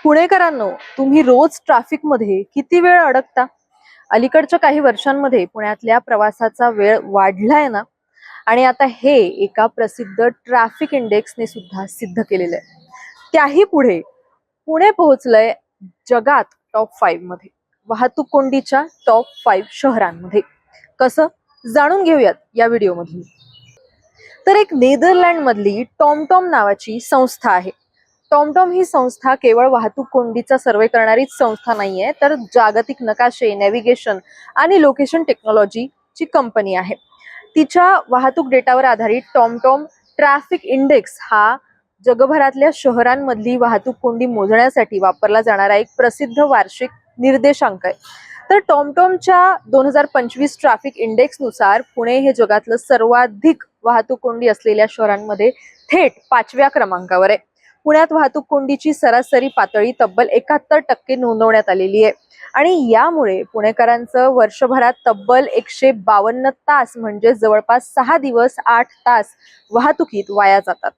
पुणेकरांनो, तुम्ही रोज ट्रॅफिक मध्ये किती वेळ अडकता? अलीकडच्या काही वर्षांमध्ये पुण्यातल्या प्रवासाचा वेळ वाढलाय ना. आणि आता हे एका प्रसिद्ध ट्रॅफिक इंडेक्सने सुद्धा सिद्ध केलेलं आहे. त्याही पुढे पुणे पोहोचलंय जगात टॉप 5 मध्ये, वाहतूक कोंडीच्या टॉप 5 शहरांमध्ये. कसं जाणून घेऊयात या व्हिडिओमधून. तर एक नेदरलँड मधली टॉमटॉम नावाची संस्था आहे. टॉमटॉम ही संस्था केवळ वाहतूक कोंडीचा सर्वे करणारीच संस्था नाहीये, तर जागतिक नकाशे, नॅव्हिगेशन आणि लोकेशन टेक्नॉलॉजीची कंपनी आहे. तिच्या वाहतूक डेटावर आधारित टॉमटॉम ट्रॅफिक इंडेक्स हा जगभरातल्या शहरांमधली वाहतूक कोंडी मोजण्यासाठी वापरला जाणारा एक प्रसिद्ध वार्षिक निर्देशांक आहे. तर टॉमटॉमच्या 2025 ट्रॅफिक इंडेक्स नुसार पुणे हे जगातलं सर्वाधिक वाहतूक कोंडी असलेल्या शहरांमध्ये थेट 5व्या क्रमांकावर आहे. पुण्यात वाहतूक कोंडीची सरासरी पातळी तब्बल 71% नोंदवण्यात आलेली आहे. आणि यामुळे पुणेकरांचं वर्षभरात तब्बल 152 तास म्हणजे जवळपास 6 दिवस 8 तास वाहतुकीत वाया जातात.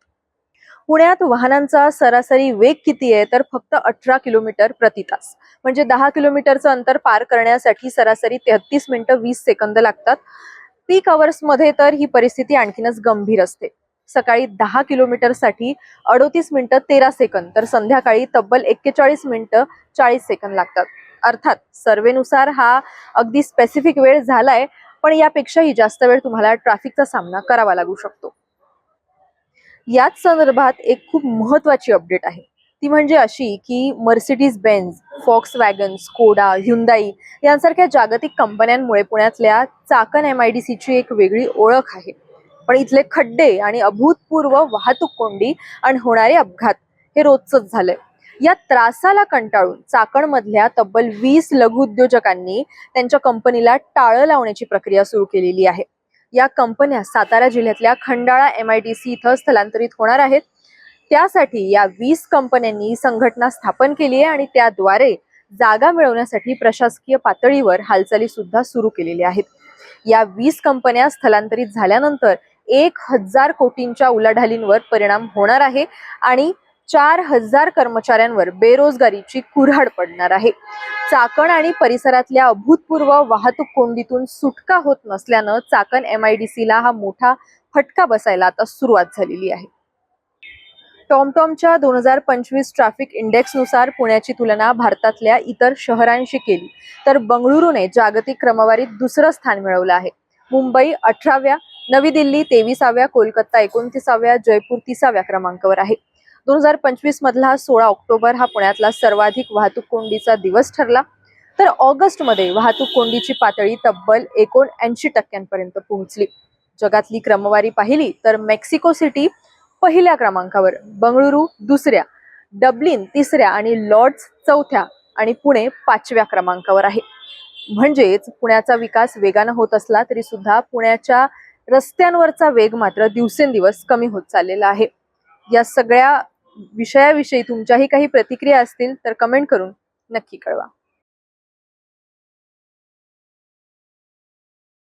पुण्यात वाहनांचा सरासरी वेग किती आहे, तर फक्त 18 किलोमीटर प्रति तास. म्हणजे 10 किलोमीटरचं अंतर पार करण्यासाठी सरासरी 33 मिनिटं 20 सेकंद लागतात. पीक अवर्स मध्ये तर ही परिस्थिती आणखीनच गंभीर असते. सकाळी 10 किलोमीटरसाठी 38 मिनिटं 13 सेकंद, तर संध्याकाळी तब्बल 41 मिनिटं 40 सेकंद लागतात. अर्थात सर्वेनुसार हा अगदी स्पेसिफिक वेळ झालाय, पण यापेक्षाही जास्त वेळ तुम्हाला ट्रॅफिकचा सामना करावा लागू शकतो. याच संदर्भात एक खूप महत्वाची अपडेट आहे. ती म्हणजे अशी की Mercedes Benz, Volkswagen, Skoda, Hyundai यांसारख्या जागतिक कंपन्यांमुळे पुण्यातल्या चाकण MIDC ची एक वेगळी ओळख आहे. पण इथले खड्डे आणि अभूतपूर्व वाहतूक कोंडी आणि होणारे अपघात हे रोजच झालंय. या त्रासाला कंटाळून चाकण मधल्या तब्बल 20 लघुउद्योजकांनी त्यांच्या कंपनीला टाळं लावण्याची प्रक्रिया सुरू केलेली आहे. या कंपन्या सातारा जिल्ह्यातल्या खंडाळा MIDC इथं स्थलांतरित होणार आहेत. त्यासाठी या 20 कंपन्यांनी संघटना स्थापन केली आहे आणि त्याद्वारे जागा मिळवण्यासाठी प्रशासकीय पातळीवर हालचाली सुद्धा सुरू केलेल्या आहेत. या 20 कंपन्या स्थलांतरित झाल्यानंतर 1000 कोटींच्या उलाढालींवर परिणाम होणार आहे आणि 4000 कर्मचाऱ्यांवर बेरोजगारीची कुऱ्हाड पडणार आहे. चाकण आणि परिसरातल्या अभूतपूर्व वाहतूक कोंडीतून सुटका होत नसल्यानं चाकण MIDC ला हा मोठा फटका बसायला आता सुरुवात झालेली आहे. टॉमटॉमच्या 2025 ट्रॅफिक इंडेक्स नुसार पुण्याची तुलना भारतातल्या इतर शहरांशी केली तर बंगळुरूने जागतिक क्रमवारीत दुसरं स्थान मिळवलं आहे. मुंबई 18व्या, नवी दिल्ली 23व्या, कोलकाता 29व्या, जयपूर 30व्या क्रमांकावर आहे. 2025 मधला 16 ऑक्टोबर हा पुण्यातला सर्वाधिक वाहतूक कोंडीचा दिवस ठरला. तर ऑगस्ट मध्ये वाहतूक कोंडीची पातळी तब्बल 79% पोहोचली. जगातली क्रमवारी पाहिली तर मेक्सिको सिटी पहिल्या क्रमांकावर, बंगळुरू दुसऱ्या, डब्लिन तिसऱ्या आणि लॉर्ड्स चौथ्या आणि पुणे 5व्या क्रमांकावर आहे. म्हणजेच पुण्याचा विकास वेगानं होत असला तरी सुद्धा पुण्याच्या रस्त्यांवरचा वेग मात्र दिवसेंदिवस कमी होत चाललेला आहे. या सगळ्या विषयाविषयी तुमच्याही काही प्रतिक्रिया असतील तर कमेंट करून नक्की कळवा.